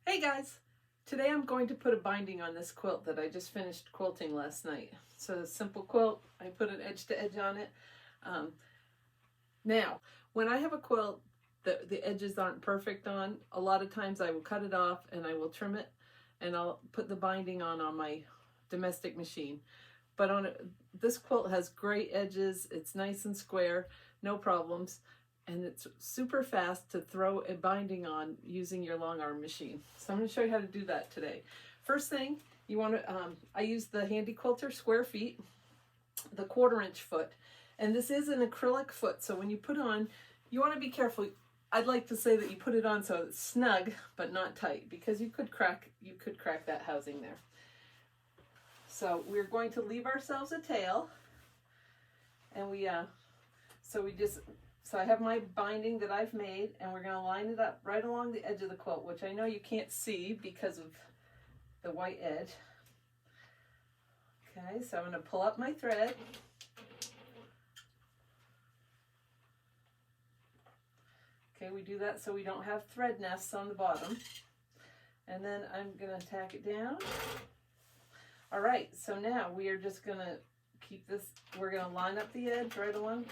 Hey guys! Today I'm going to put a binding on this quilt that I just finished quilting last night. So a simple quilt, I put an edge to edge on it. Now, when I have a quilt that the edges aren't perfect on, a lot of times I will cut it off and I will trim it and I'll put the binding on my domestic machine. But this quilt has great edges, it's nice and square, no problems. And it's super fast to throw a binding on using your Longarm machine. So I'm going to show you how to do that today. First thing, you want to, I use the Handy Quilter square feet, the 1/4 inch foot. And this is an acrylic foot, so when you put on, you want to be careful. I'd like to say that you put it on so it's snug, but not tight, because you could crack that housing there. So we're going to leave ourselves a tail, and so I have my binding that I've made, and we're going to line it up right along the edge of the quilt, which I know you can't see because of the white edge. Okay, so I'm going to pull up my thread. Okay, we do that so we don't have thread nests on the bottom. And then I'm going to tack it down. All right, so now we are just going to keep this, we're going to line up the edge right along.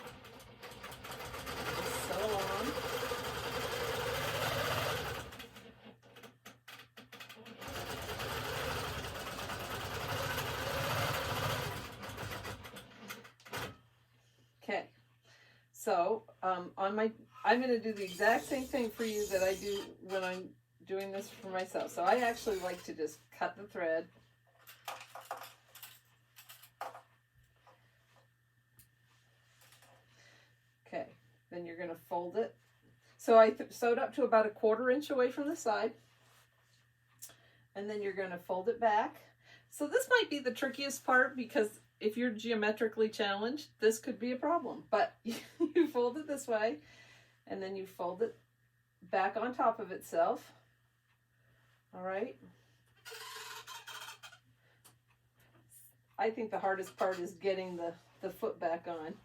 So long. Okay, so I'm going to do the exact same thing for you that I do when I'm doing this for myself. So I actually like to just cut the thread. Okay, then you're going to fold it. So I sewed up to about a 1/4 inch away from the side. And then you're going to fold it back. So this might be the trickiest part, because if you're geometrically challenged, this could be a problem. But you fold it this way, and then you fold it back on top of itself. All right. I think the hardest part is getting the foot back on.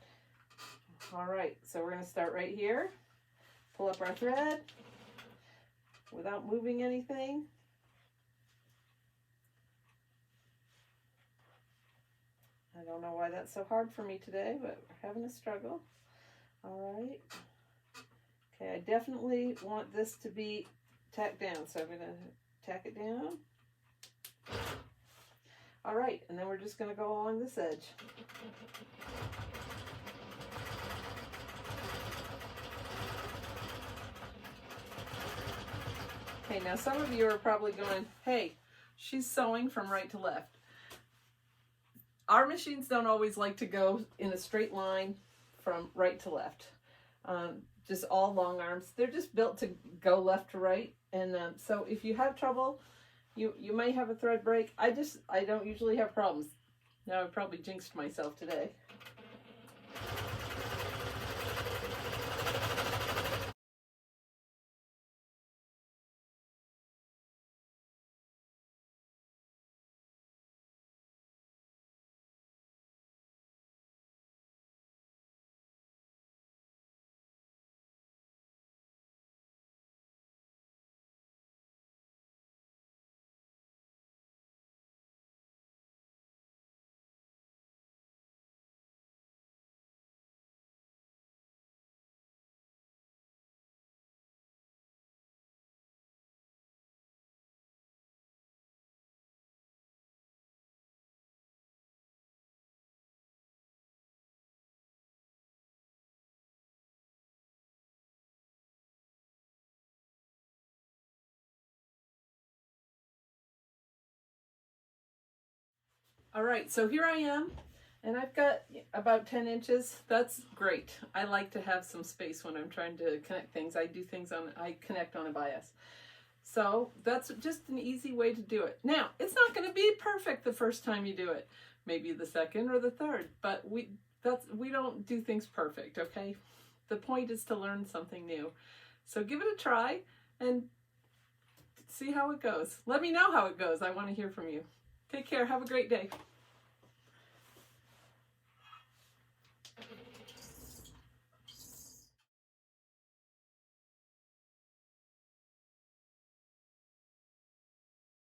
All right, so we're going to start right here. Pull up our thread without moving anything. I don't know why that's so hard for me today, but we're having a struggle. All right. Okay, I definitely want this to be tacked down, so I'm going to tack it down. All right, and then we're just going to go along this edge. Okay, now some of you are probably going, hey, she's sewing from right to left. Our machines don't always like to go in a straight line from right to left. Just all long arms. They're just built to go left to right. And so if you have trouble, you may have a thread break. I don't usually have problems. Now I probably jinxed myself today. All right, so here I am, and I've got about 10 inches. That's great. I like to have some space when I'm trying to connect things. I connect on a bias. So that's just an easy way to do it. Now, it's not going to be perfect the first time you do it. Maybe the second or the third, but we don't do things perfect, okay? The point is to learn something new. So give it a try and see how it goes. Let me know how it goes. I want to hear from you. Take care. Have a great day.